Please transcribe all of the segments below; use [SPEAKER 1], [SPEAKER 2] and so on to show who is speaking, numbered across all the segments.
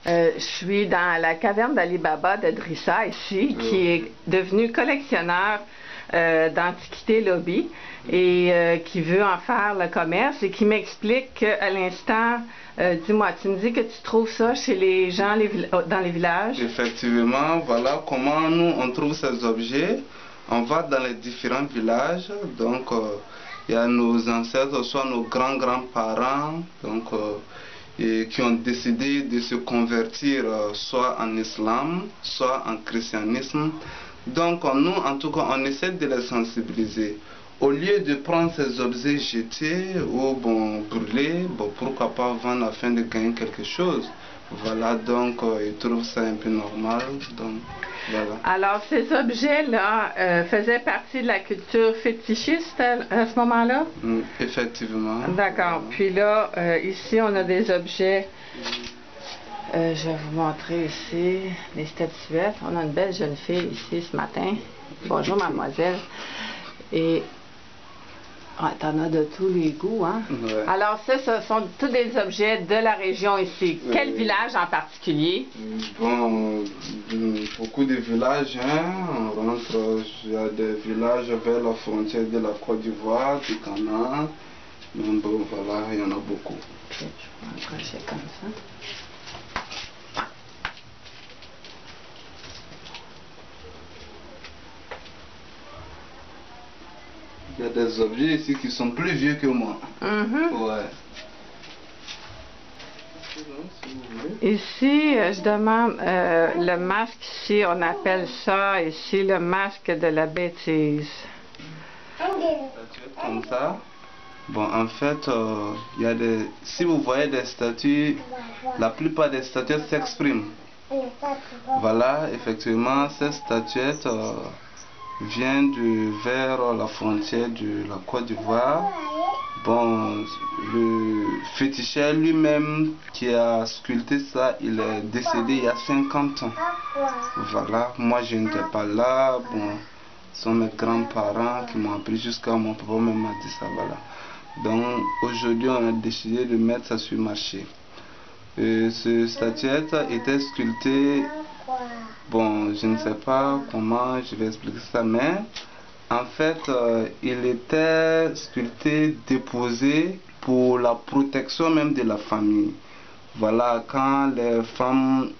[SPEAKER 1] Je suis dans la caverne d'Ali Baba de Drissa ici, qui est devenu collectionneur d'antiquités lobby et qui veut en faire le commerce et qui m'explique qu'à l'instant, dis-moi, tu me dis que tu trouves ça chez les gens dans les villages?
[SPEAKER 2] Effectivement, voilà comment nous on trouve ces objets. On va dans les différents villages, donc il y a nos ancêtres, soit nos grands-grands-parents, donc et qui ont décidé de se convertir soit en islam, soit en christianisme. Donc nous, en tout cas, on essaie de les sensibiliser. Au lieu de prendre ces objets jetés ou brûlés, pourquoi pas vendre afin de gagner quelque chose. Voilà, donc ils trouvent ça un peu normal. Donc, voilà.
[SPEAKER 1] Alors, ces objets-là faisaient partie de la culture fétichiste à ce moment-là?
[SPEAKER 2] Effectivement.
[SPEAKER 1] D'accord. Voilà. Puis là, ici, on a des objets. Je vais vous montrer ici les statuettes. On a une belle jeune fille ici ce matin. Bonjour, mademoiselle. Et t'en as de tous les goûts, hein?
[SPEAKER 2] Ouais.
[SPEAKER 1] Alors ça, ce sont tous des objets de la région ici. Quel village en particulier?
[SPEAKER 2] Bon, beaucoup de villages, hein? On rentre, il y a des villages vers la frontière de la Côte d'Ivoire, du Ghana. Donc voilà, il y en a beaucoup.
[SPEAKER 1] Ok, je vais accrocher comme ça.
[SPEAKER 2] Il y a des objets ici qui sont plus vieux que moi. Ouais.
[SPEAKER 1] Ici, je demande le masque ici, on appelle ça ici le masque de la bêtise.
[SPEAKER 2] Comme ça. Bon, en fait, il y a des. Si vous voyez des statues, la plupart des statuettes s'expriment. Voilà, effectivement, ces statuettes viennent vers la frontière de la Côte d'Ivoire. Bon, le féticheur lui-même qui a sculpté ça, il est décédé il y a 50 ans. Voilà, moi je n'étais pas là. Bon, ce sont mes grands-parents qui m'ont appris jusqu'à mon papa même m'a dit ça. Voilà. Donc aujourd'hui, on a décidé de mettre ça sur le marché. Ce statuette était sculpté. Bon, je ne sais pas comment je vais expliquer ça, mais en fait, il était sculpté, déposé pour la protection même de la famille. Voilà, quand les femmes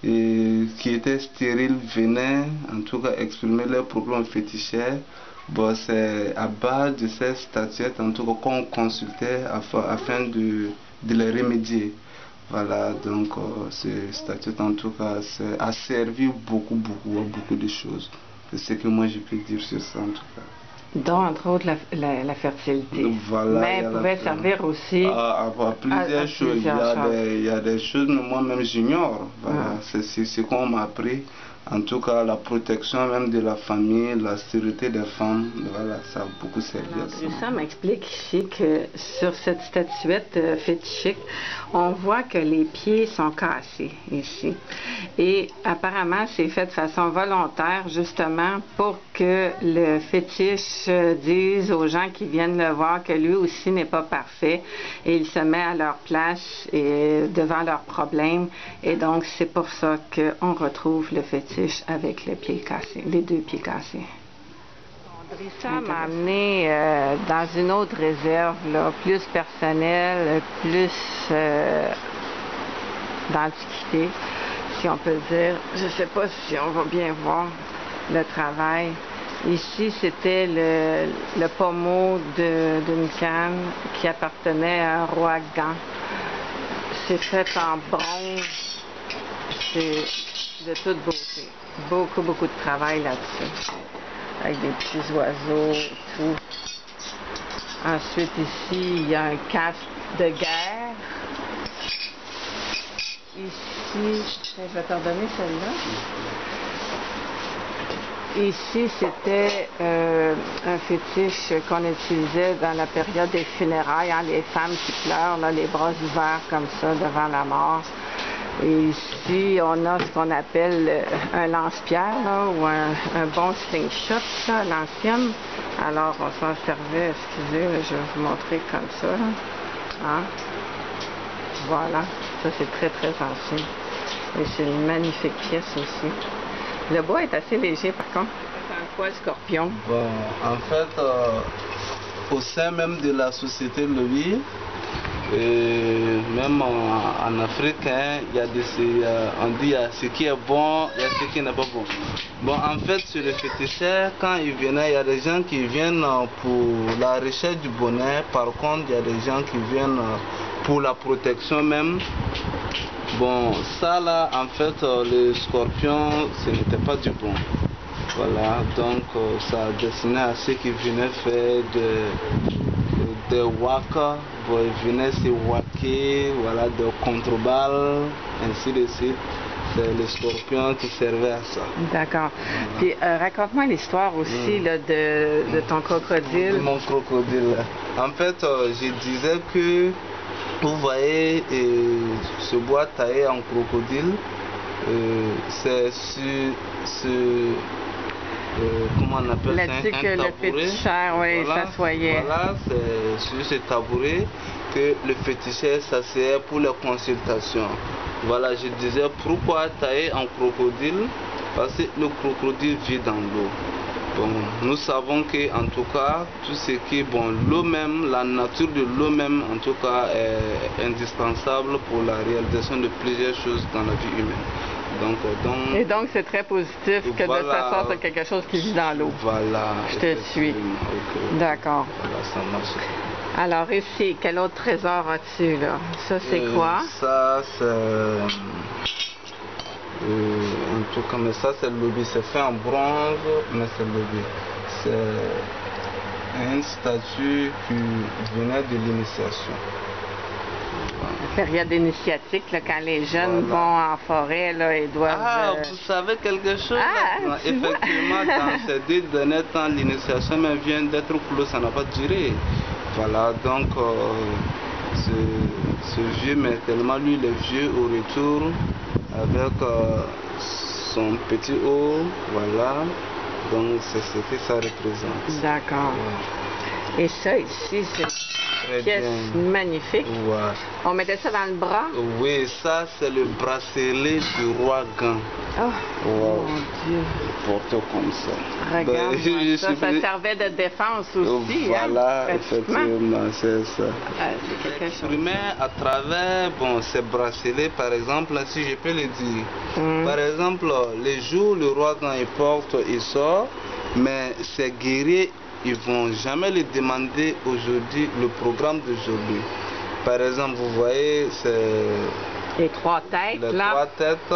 [SPEAKER 2] qui étaient stériles venaient, en tout cas, exprimer leurs problèmes féticheurs, bon, c'est à base de ces statuettes, en tout cas, qu'on consultait afin de les remédier. Voilà, donc ce statut en tout cas a servi beaucoup de choses. C'est ce que moi je peux dire sur ça en tout cas.
[SPEAKER 1] Dont entre autres la fertilité.
[SPEAKER 2] Voilà,
[SPEAKER 1] mais elle pouvait servir aussi
[SPEAKER 2] à plusieurs choses. Il y a des choses que moi-même j'ignore. Voilà, c'est ce qu'on m'a appris. En tout cas, la protection même de la famille, la sécurité des femmes, voilà, ça a beaucoup servi à ça.
[SPEAKER 1] Ça m'explique ici que sur cette statuette fétichique, on voit que les pieds sont cassés ici. Et apparemment, c'est fait de façon volontaire, justement, pour que le fétiche dise aux gens qui viennent le voir que lui aussi n'est pas parfait. Et il se met à leur place et devant leurs problèmes. Et donc, c'est pour ça qu'on retrouve le fétiche avec les pieds cassés, les deux pieds cassés. Drissa m'a amené dans une autre réserve, là, plus personnelle, plus d'antiquité, si on peut dire. Je ne sais pas si on va bien voir le travail. Ici, c'était le pommeau d'une canne qui appartenait à un roi Gan. C'est fait en bronze. C'est de toute beauté. Beaucoup de travail là-dessus. Avec des petits oiseaux, tout. Ensuite, ici, il y a un casque de guerre. Ici, je vais te redonner celle-là. Ici, c'était un fétiche qu'on utilisait dans la période des funérailles, hein, les femmes qui pleurent, là, les bras ouverts comme ça devant la mort. Et ici, on a ce qu'on appelle un lance-pierre, ou un bon slingshot, là, l'ancienne. Alors, on s'en servait, excusez, là, je vais vous montrer comme ça. Là. Hein? Voilà, ça c'est très ancien. Et c'est une magnifique pièce aussi. Le bois est assez léger par contre. En quoi, Scorpion?
[SPEAKER 2] Bon, en fait, au sein même de la société Lobby, et même en Afrique, hein, il y a on dit il y a ce qui est bon, il y a ce qui n'est pas bon. Bon, en fait, sur le féticheur, quand ils venaient, il y a des gens qui viennent pour la recherche du bonheur. Par contre, il y a des gens qui viennent pour la protection même. Bon, ça là, en fait, le scorpion, ce n'était pas du bon. Voilà, donc ça destinait à ceux qui venaient faire des waka, bon, ils venaient se wacker, voilà, de contreballes, ainsi de suite. C'est le scorpion qui servait à ça.
[SPEAKER 1] D'accord. Puis raconte-moi l'histoire aussi là, de ton crocodile.
[SPEAKER 2] De mon crocodile. En fait, je disais que vous voyez ce bois taillé en crocodile, c'est sur comment on appelle ça,
[SPEAKER 1] là-dessus que le féticheur, oui,
[SPEAKER 2] voilà,
[SPEAKER 1] s'assoyait.
[SPEAKER 2] Voilà, c'est sur ce tabouret que le féticheur s'asseyait pour les consultations. Voilà, je disais pourquoi tailler en crocodile, parce que le crocodile vit dans l'eau. Bon, nous savons que en tout cas tout ce qui est bon, l'eau même, la nature de l'eau même en tout cas est indispensable pour la réalisation de plusieurs choses dans la vie humaine.
[SPEAKER 1] Et donc c'est très positif que voilà, de toute façon c'est quelque chose qui vit dans l'eau.
[SPEAKER 2] Voilà.
[SPEAKER 1] Je te suis.
[SPEAKER 2] Okay.
[SPEAKER 1] D'accord.
[SPEAKER 2] Voilà, ça marche.
[SPEAKER 1] Alors ici, quel autre trésor as-tu là? Ça c'est quoi?
[SPEAKER 2] Ça c'est en tout cas, mais ça c'est le lobby, c'est fait en bronze, mais c'est le lobby. C'est une statue qui venait de l'initiation.
[SPEAKER 1] La période initiatique, là, quand les jeunes vont en forêt, là, ils doivent...
[SPEAKER 2] Ah, vous savez quelque chose? Effectivement, dans ces 2 derniers temps, l'initiation vient d'être close, ça n'a pas duré. Voilà, donc ce vieux, mais tellement lui, il est vieux au retour, avec son petit haut, voilà, donc c'est ce que ça représente.
[SPEAKER 1] D'accord. Ouais. Et ça ici, c'est une pièce magnifique.
[SPEAKER 2] Ouais.
[SPEAKER 1] On mettait ça dans le bras?
[SPEAKER 2] Oui, ça c'est le bracelet du roi Gan.
[SPEAKER 1] Oh, wow. Mon Dieu.
[SPEAKER 2] Porté comme ça.
[SPEAKER 1] Regarde, ça servait de défense aussi.
[SPEAKER 2] Voilà,
[SPEAKER 1] hein,
[SPEAKER 2] effectivement, c'est ça.
[SPEAKER 1] C'est quelque chose.
[SPEAKER 2] À travers ces bracelets, par exemple, si je peux le dire. Par exemple, les jours le roi Gan il porte, il sort, mais ces guerriers, ils ne vont jamais lui demander aujourd'hui le programme d'aujourd'hui. Par exemple, vous voyez, c'est
[SPEAKER 1] les 3 têtes.
[SPEAKER 2] Les 3 têtes.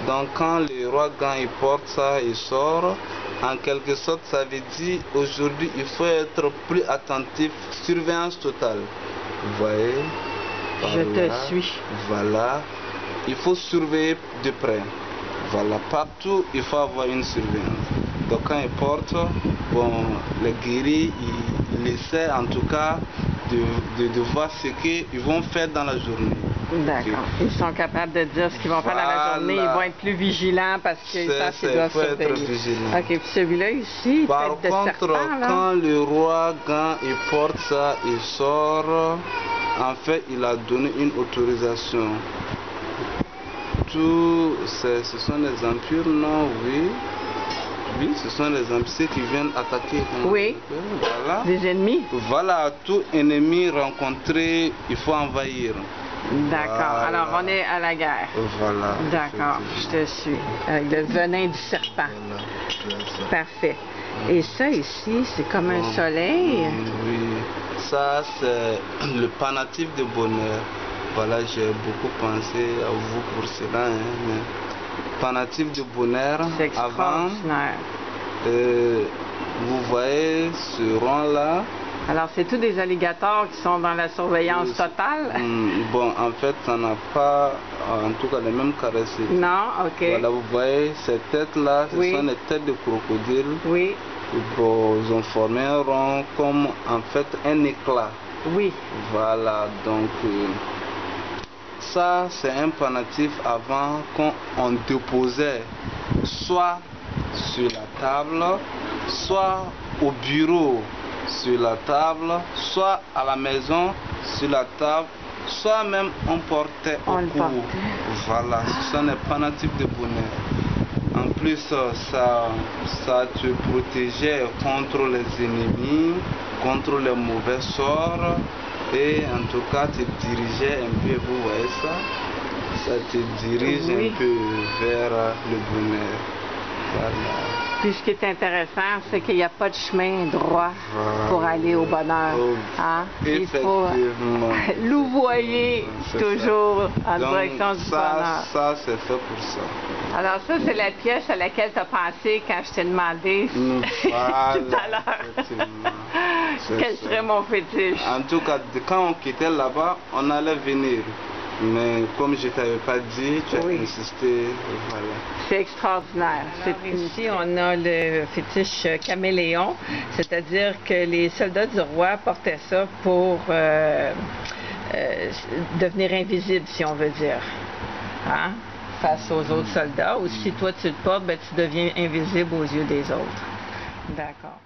[SPEAKER 2] Donc, quand le roi Gan il porte ça, il sort. En quelque sorte, ça veut dire aujourd'hui, il faut être plus attentif, surveillance totale. Vous voyez?
[SPEAKER 1] Je te suis.
[SPEAKER 2] Voilà. Il faut surveiller de près. Voilà. Partout, il faut avoir une surveillance. Donc quand ils portent, bon, les guerriers, ils essaient en tout cas de voir ce qu'ils vont faire dans la journée.
[SPEAKER 1] D'accord. Ils sont capables de dire ce qu'ils vont faire dans la journée. Ils vont être plus vigilants parce qu'ils savent qu'ils doivent surveiller. Ok, puis celui-là ici, il
[SPEAKER 2] par
[SPEAKER 1] fait
[SPEAKER 2] contre,
[SPEAKER 1] de serpent, là.
[SPEAKER 2] Quand le roi, quand il porte ça, il sort, en fait, il a donné une autorisation. Tout, ce sont les empires, non, oui. Oui, ce sont les empires qui viennent attaquer.
[SPEAKER 1] Oui,
[SPEAKER 2] voilà.
[SPEAKER 1] Des ennemis.
[SPEAKER 2] Voilà, tout ennemi rencontré, il faut envahir.
[SPEAKER 1] D'accord, voilà. Alors on est à la guerre.
[SPEAKER 2] Voilà.
[SPEAKER 1] D'accord, je te suis. Avec le venin du serpent.
[SPEAKER 2] Voilà,
[SPEAKER 1] parfait. Et ça ici, c'est comme un soleil.
[SPEAKER 2] Oui, ça c'est le panatif de bonheur. Voilà, j'ai beaucoup pensé à vous pour cela. Hein, panatif de bonheur.
[SPEAKER 1] C'est extraordinaire.
[SPEAKER 2] Vous voyez ce rond-là.
[SPEAKER 1] Alors, c'est tous des alligators qui sont dans la surveillance totale?
[SPEAKER 2] Bon, en fait, ça n'a pas, en tout cas, les mêmes caractéristiques.
[SPEAKER 1] Non, ok.
[SPEAKER 2] Voilà, vous voyez, ces têtes-là, ce sont les têtes de crocodile.
[SPEAKER 1] Oui.
[SPEAKER 2] Bon, ils ont formé un rond comme, en fait, un éclat.
[SPEAKER 1] Oui.
[SPEAKER 2] Voilà, donc, ça, c'est un panatif avant qu'on déposait soit sur la table, soit au bureau sur la table, soit à la maison sur la table, soit même on portait au cou. Voilà, ce sont des pendentifs de bonnet. En plus, ça te protégeait contre les ennemis, contre les mauvais sorts, et en tout cas te dirigeait un peu, vous voyez ça te dirige un peu vers le bonheur. Voilà.
[SPEAKER 1] Puis ce qui est intéressant, c'est qu'il n'y a pas de chemin droit pour aller au bonheur. Hein? Il faut louvoyer toujours en direction du bonheur.
[SPEAKER 2] Ça, c'est fait pour ça.
[SPEAKER 1] Alors ça, c'est la pièce à laquelle tu as pensé quand je t'ai demandé tout à l'heure quel serait mon fétiche.
[SPEAKER 2] En tout cas, quand on quittait là-bas, on allait venir. Mais comme je ne t'avais pas dit, tu as insisté, voilà.
[SPEAKER 1] C'est extraordinaire. Ici, on a le fétiche caméléon, c'est-à-dire que les soldats du roi portaient ça pour devenir invisible, si on veut dire, hein? Face aux autres soldats. Ou si toi tu le portes, ben, tu deviens invisible aux yeux des autres. D'accord.